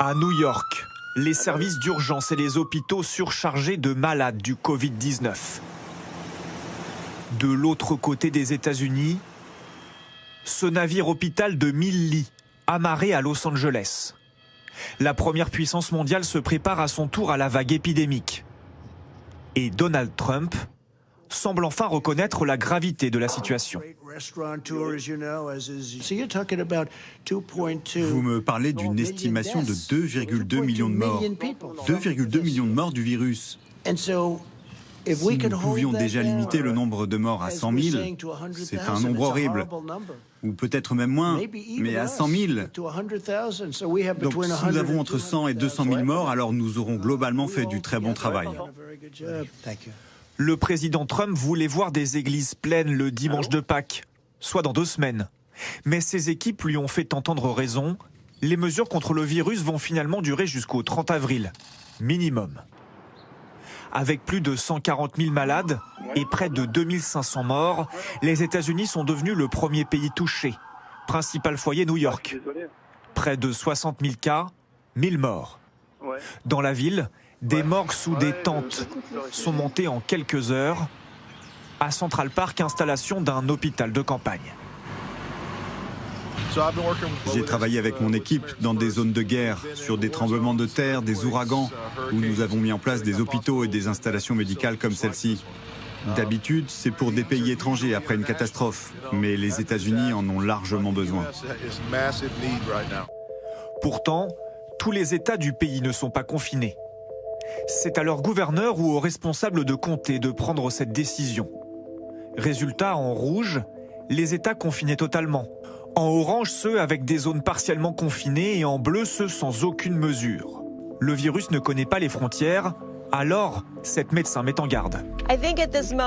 À New York, les services d'urgence et les hôpitaux surchargés de malades du Covid-19. De l'autre côté des États-Unis, ce navire hôpital de 1000 lits, amarré à Los Angeles. La première puissance mondiale se prépare à son tour à la vague épidémique. Et Donald Trump semble enfin reconnaître la gravité de la situation. Vous me parlez d'une estimation de 2,2 millions de morts. 2,2 millions de morts du virus. Si nous pouvions déjà limiter le nombre de morts à 100 000, c'est un nombre horrible. Ou peut-être même moins, mais à 100 000. Donc si nous avons entre 100 et 200 000 morts, alors nous aurons globalement fait du très bon travail. Le président Trump voulait voir des églises pleines le dimanche de Pâques, soit dans 2 semaines. Mais ses équipes lui ont fait entendre raison. Les mesures contre le virus vont finalement durer jusqu'au 30 avril, minimum. Avec plus de 140 000 malades et près de 2500 morts, les États-Unis sont devenus le premier pays touché. Principal foyer, New York. Près de 60 000 cas, 1000 morts. Dans la ville, des morgues sous des tentes sont montées en quelques heures. À Central Park, installation d'un hôpital de campagne. J'ai travaillé avec mon équipe dans des zones de guerre, sur des tremblements de terre, des ouragans, où nous avons mis en place des hôpitaux et des installations médicales comme celle-ci. D'habitude, c'est pour des pays étrangers après une catastrophe, mais les États-Unis en ont largement besoin. Pourtant, tous les États du pays ne sont pas confinés. C'est à leur gouverneur ou aux responsables de comté de prendre cette décision. Résultat, en rouge, les États confinés totalement. En orange, ceux avec des zones partiellement confinées et en bleu, ceux sans aucune mesure. Le virus ne connaît pas les frontières, alors cette médecin met en garde.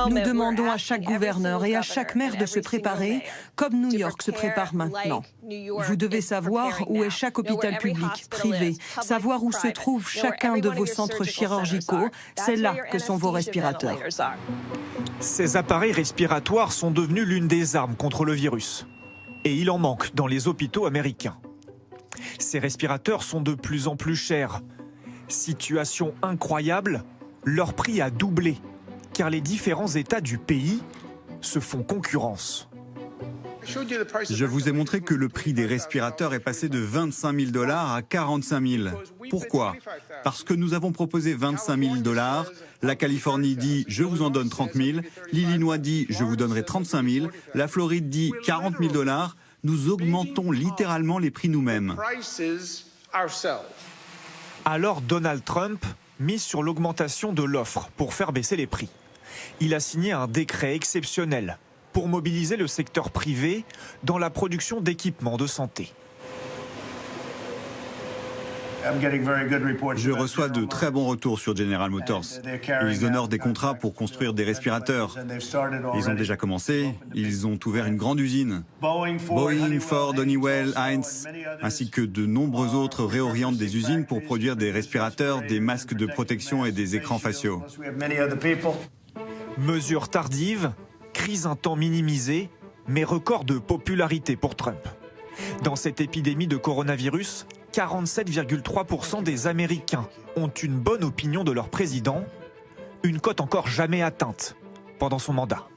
Nous demandons à chaque gouverneur et à chaque maire de se préparer comme New York se prépare maintenant. Vous devez savoir où est chaque hôpital public, privé, savoir où se trouve chacun de vos centres chirurgicaux. C'est là que sont vos respirateurs. Ces appareils respiratoires sont devenus l'une des armes contre le virus. Et il en manque dans les hôpitaux américains. Ces respirateurs sont de plus en plus chers. Situation incroyable, leur prix a doublé, car les différents États du pays se font concurrence. Je vous ai montré que le prix des respirateurs est passé de 25 000 $ à 45 000. Pourquoi? Parce que nous avons proposé 25 000 $, la Californie dit « je vous en donne 30 000 », l'Illinois dit « je vous donnerai 35 000 », la Floride dit « 40 000 $. Nous augmentons littéralement les prix nous-mêmes. Alors Donald Trump mise sur l'augmentation de l'offre pour faire baisser les prix. Il a signé un décret exceptionnel pour mobiliser le secteur privé dans la production d'équipements de santé. Je reçois de très bons retours sur General Motors. Ils honorent des contrats pour construire des respirateurs. Ils ont déjà commencé, ils ont ouvert une grande usine. Boeing, Ford, Honeywell, Heinz, ainsi que de nombreux autres réorientent des usines pour produire des respirateurs, des masques de protection et des écrans faciaux. Mesure tardive, crise un temps minimisée, mais record de popularité pour Trump. Dans cette épidémie de coronavirus, 47,3% des Américains ont une bonne opinion de leur président, une cote encore jamais atteinte pendant son mandat.